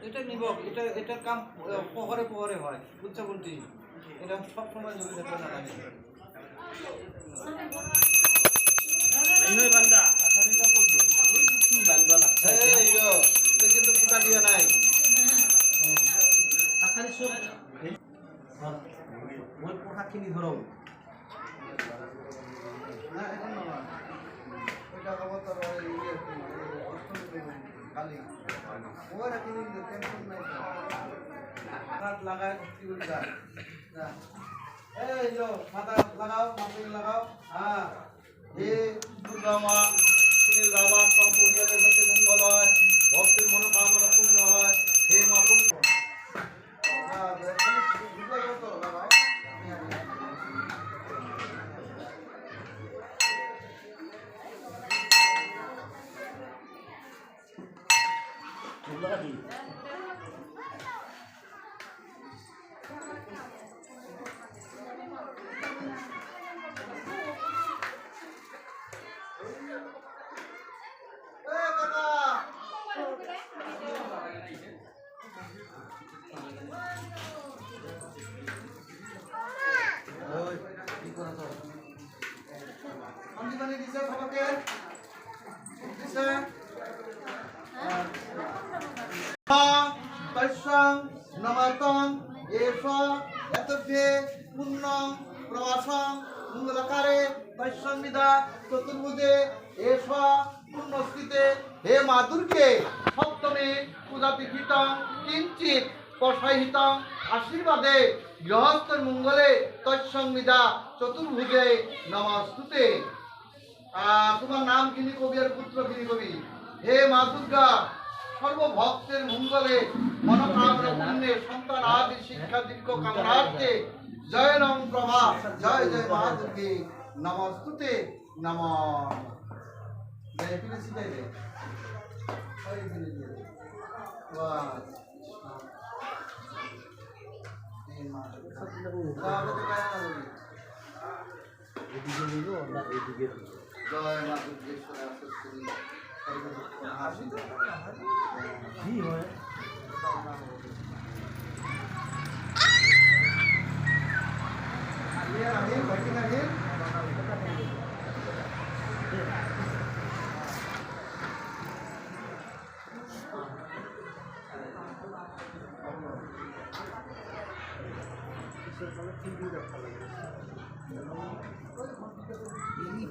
এটা নিব, এটা কাম পহরে পহরে হয়, বুঝছো বলছি? এটা সব সময় জমি থাকবে না লাগে। এটা কিন্তু ফুটা দিয়া নাই। পোশাকখিনি ধরো না, এখন না, ওইটা খবর তো খালি ওরা কিনে টেনশন নাই, হাত লাগায় কি বলে যায়। এই যো মাথা লাগাও, মাথা লাগাও। হ্যাঁ, হে দুর্গা মা, সুনীল রাবার সম্পর্কিয়াদের সাথে মঙ্গল হয়, ভক্তের মনোকামনা পূর্ণ হয়। হে মা পূর্ণ নমাতং এষ এতভ্যে পুণ্যং প্রবাসং মঙ্গলাকারে বৈষ্ণবিদা চতুর্ভুজে এষ পুণ্যস্থিতে। হে মা দুর্গে সপ্তমে পূজাতিথিতং কিঞ্চিৎ প্রসাহিতং আশীর্বাদে গৃহস্থের মঙ্গলে তৎসংবিদা চতুর্ভুজে নমস্তুতে। তোমার নাম কিনি কবি আর পুত্র কিনি কবি। হে মা দুর্গা সর্বভক্তের মঙ্গলে মনোকামনা পূর্ণে সন্তান আদি শিক্ষা দীর্ঘ কামনার্থে জয় নম প্রভা জয় জয় মা দুর্গে নমস্তুতে নমঃ। জয় পিলে সিধাই দে ওই পিলে দিয়ে দে। বাহ, হে মা দুর্গা আমাকে কায়া না বলি এদিকে নিব না এদিকে জয় মা দুর্গেশ্বর সত্যি কি হয় ये आहे बैठिंग आहे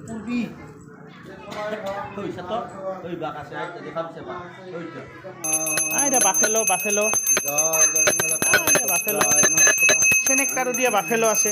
पूर्वी বাফেলো বাফেলো সেনেকটারও দিয়া বাফেলো আছে।